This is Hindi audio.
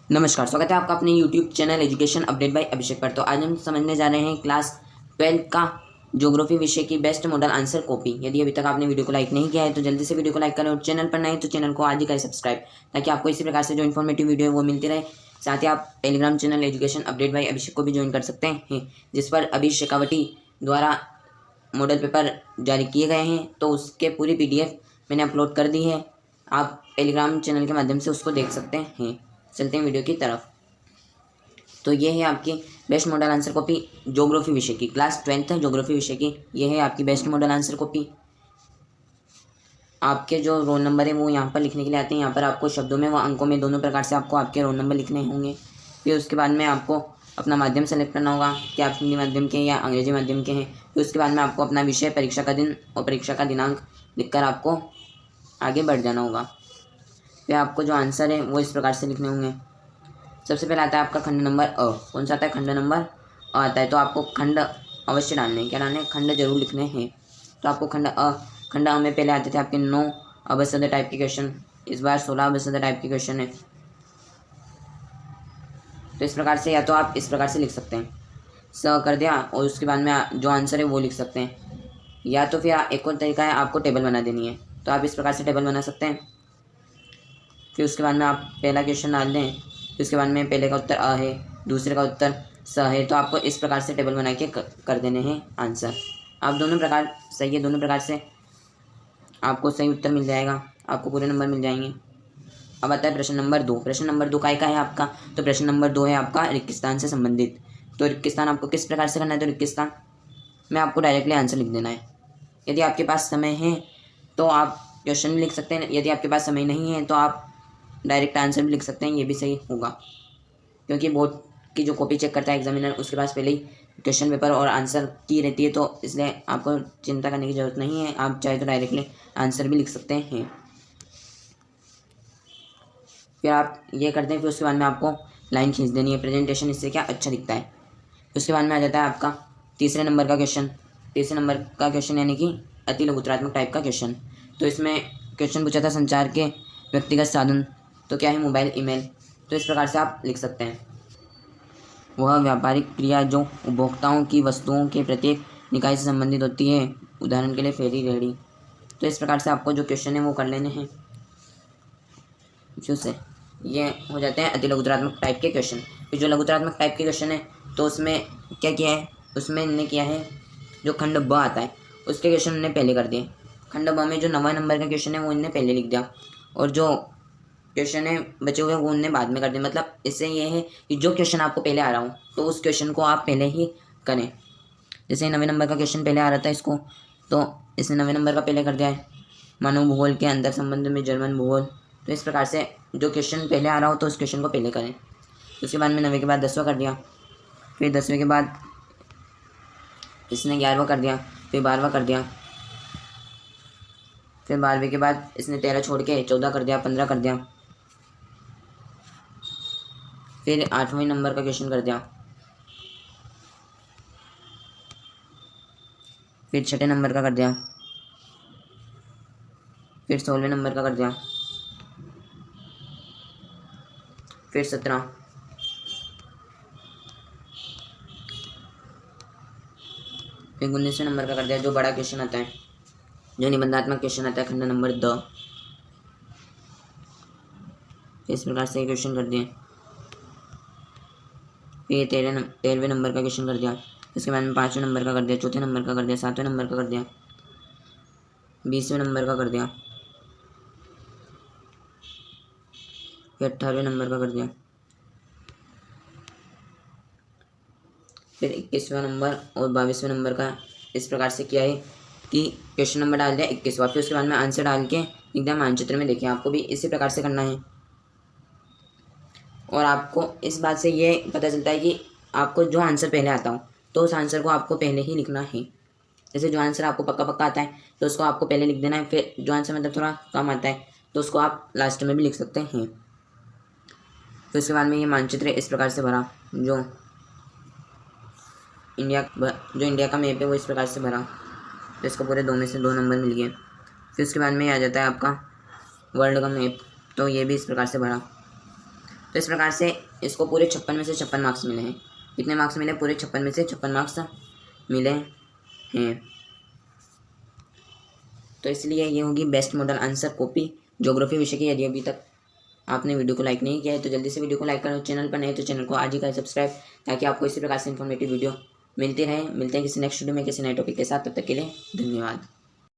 नमस्कार, स्वागत है आपका अपने YouTube channel education update by Abhishek पर। तो आज हम समझने जा रहे हैं क्लास 12 का ज्योग्राफी विषय की बेस्ट मॉडल आंसर कॉपी। यदि अभी तक आपने वीडियो को लाइक नहीं किया है तो जल्दी से वीडियो को लाइक करें और चैनल पर नए हैं तो चैनल को आज ही करें सब्सक्राइब, ताकि आपको इसी प्रकार से जो इन्फॉर्मेटिव वीडियो है वो मिलती रहे। साथ ही आप Telegram channel education update by Abhishek को भी ज्वाइन कर सकते हैं, जिस पर अभिषेक शेखावटी द्वारा मॉडल पेपर जारी किए गए हैं। तो उसके पूरी PDF मैंने अपलोड कर दी है, आप टेलीग्राम चैनल के माध्यम से उसको देख सकते हैं। चलते हैं वीडियो की तरफ। तो ये है आपकी best model answer copy geography विषय की, क्लास 12th ज्योग्राफी विषय की। ये है आपकी बेस्ट मॉडल आंसर कॉपी। आपके जो रोल नंबर है वो यहाँ पर लिखने के लिए आते हैं। यहाँ पर आपको शब्दों में व अंकों में दोनों प्रकार से आपको आपके रोल नंबर लिखने होंगे। फिर उसके बाद में आपको अपना माध्यम सेलेक्ट करना होगा कि आप हिंदी माध्यम के या अंग्रेजी माध्यम के हैं। फिर उसके बाद में आपको अपना विषय, परीक्षा का दिन और परीक्षा का दिनांक लिखकर आपको आगे बढ़ जाना होगा। फिर आपको जो आंसर है वो इस प्रकार से लिखने होंगे। सबसे पहले आता है आपका खंड नंबर अ। कौन सा आता है? खंड नंबर अ आता है। तो आपको खंड अवश्य डालने हैं। क्या डालने हैं? खंड जरूर लिखने हैं। तो आपको खंड अ में पहले आते थे आपके 9 अबसद टाइप के क्वेश्चन, इस बार 16 अबसद टाइप के क्वेश्चन है। तो इस प्रकार से या तो आप इस प्रकार से लिख सकते हैं, स कर दिया और उसके बाद में जो आंसर है वो लिख सकते हैं, या तो फिर एक और तरीका है, आपको टेबल बना देनी है। तो आप इस प्रकार से टेबल बना सकते हैं। फिर उसके बाद में आप पहला क्वेश्चन डाल दें। फिर उसके बाद में पहले का उत्तर अ है, दूसरे का उत्तर स है। तो आपको इस प्रकार से टेबल बना के कर देने हैं आंसर। आप दोनों प्रकार सही है, दोनों प्रकार से आपको सही उत्तर मिल जाएगा, आपको पूरे नंबर मिल जाएंगे। अब आता है प्रश्न नंबर 2। प्रश्न नंबर 2 का है आपका। तो प्रश्न नंबर 2 है आपका रेगिस्तान से संबंधित। तो रेगिस्तान आपको किस प्रकार से करना है? तो रेगिस्तान में आपको डायरेक्टली आंसर लिख देना है। यदि आपके पास समय है तो आप क्वेश्चन भी लिख सकते हैं, यदि आपके पास समय नहीं है तो आप डायरेक्ट आंसर भी लिख सकते हैं, ये भी सही होगा। क्योंकि बोर्ड की जो कॉपी चेक करता है एग्जामिनर, उसके पास पहले ही क्वेश्चन पेपर और आंसर की रहती है, तो इसलिए आपको चिंता करने की ज़रूरत नहीं है। आप चाहे तो डायरेक्टली आंसर भी लिख सकते हैं। फिर आप ये करते हैं। फिर उसके बाद में आपको लाइन खींच देनी है, प्रेजेंटेशन इससे क्या अच्छा दिखता है। उसके बाद में आ जाता है आपका तीसरे नंबर का क्वेश्चन। तीसरे नंबर का क्वेश्चन यानी कि अति लघुत्रात्मक टाइप का क्वेश्चन। तो इसमें क्वेश्चन पूछा था संचार के व्यक्तिगत साधन, तो क्या है? Mobile, email. तो इस प्रकार से आप लिख सकते हैं। वह व्यापारिक क्रिया जो उपभोक्ताओं की वस्तुओं के प्रत्येक निकाय से संबंधित होती है, उदाहरण के लिए फेरी, रेहड़ी। तो इस प्रकार से आपको जो क्वेश्चन है वो कर लेने हैं। फिर से ये हो जाते हैं अति लघुत्रात्मक टाइप के क्वेश्चन। फिर जो लघुत्रात्मक टाइप के क्वेश्चन है तो उसमें क्या किया है? उसमें इन्होंने किया है जो खंड ब आता है उसके क्वेश्चन उन्होंने पहले कर दिए। खंड ब में जो 9वां नंबर का क्वेश्चन है वो इन्होंने पहले लिख दिया, और जो क्वेश्चन है बचे हुए वो उन्होंने बाद में कर दिया। मतलब इससे ये है कि जो क्वेश्चन आपको पहले आ रहा हो तो उस क्वेश्चन को आप पहले ही करें। जैसे 9वें नंबर का क्वेश्चन पहले आ रहा था इसको, तो इसने 9वें नंबर का पहले कर दिया है। मानव भूगोल के अंतर संबंध में जर्मन भूगोल। तो इस प्रकार से जो क्वेश्चन पहले आ रहा हो तो उस क्वेश्चन को पहले करें। उसके बाद में 9वें के बाद 10वां कर दिया। फिर 10वें के बाद इसने 11वां कर दिया। फिर 12वां कर दिया। फिर 12वें के बाद इसने 13 छोड़ के 14 कर दिया, 15 कर दिया। फिर 8वें नंबर का क्वेश्चन कर दिया। फिर 6ठे नंबर का कर दिया। फिर 16वें नंबर का कर दिया। फिर 17। फिर 19वें नंबर का कर दिया, जो बड़ा क्वेश्चन आता है, जो निबंधात्मक क्वेश्चन आता है, खंड नंबर 2। इस प्रकार से क्वेश्चन कर दिए। फिर 13वें नंबर का क्वेश्चन कर दिया। इसके बाद में 5वें नंबर का कर दिया, चौथे नंबर का कर दिया, 7वें नंबर का कर दिया, 20वें नंबर का कर दिया, फिर 18वें नंबर का कर दिया, फिर 21वां नंबर और 22वें नंबर का। इस प्रकार से किया है कि क्वेश्चन नंबर डाल दिया 21वां। फिर उसके बाद में आंसर डाल के एकदम मानचित्र में देखिए। आपको भी इसी प्रकार से करना है, और आपको इस बात से ये पता चलता है कि आपको जो आंसर पहले आता हो तो उस आंसर को आपको पहले ही लिखना है। जैसे जो आंसर आपको पक्का पक्का आता है तो उसको आपको पहले लिख देना है। फिर जो आंसर मतलब थोड़ा कम आता है तो उसको आप लास्ट में भी लिख सकते हैं। फिर उसके बाद में ये मानचित्र इस प्रकार से भरा, जो इंडिया का मैप है वो इस प्रकार से भरा। तो इसको पूरे 2 में से 2 नंबर मिल गए। फिर उसके बाद में आ जाता है आपका वर्ल्ड का मैप, तो ये भी इस प्रकार से भरा। तो इस प्रकार से इसको पूरे 56 में से 56 मार्क्स मिले हैं। कितने मार्क्स मिले? पूरे 56 में से 56 मार्क्स मिले हैं। तो इसलिए ये होगी best model answer copy geography विषय की। यदि अभी तक आपने वीडियो को लाइक नहीं किया है तो जल्दी से वीडियो को लाइक करो। चैनल पर नए तो चैनल को आज ही करें सब्सक्राइब, ताकि आपको इसी प्रकार से इन्फॉर्मेटिव वीडियो मिलती रहे। मिलते हैं किसी नेक्स्ट वीडियो में किसी नए टॉपिक के साथ। तब तक के लिए धन्यवाद।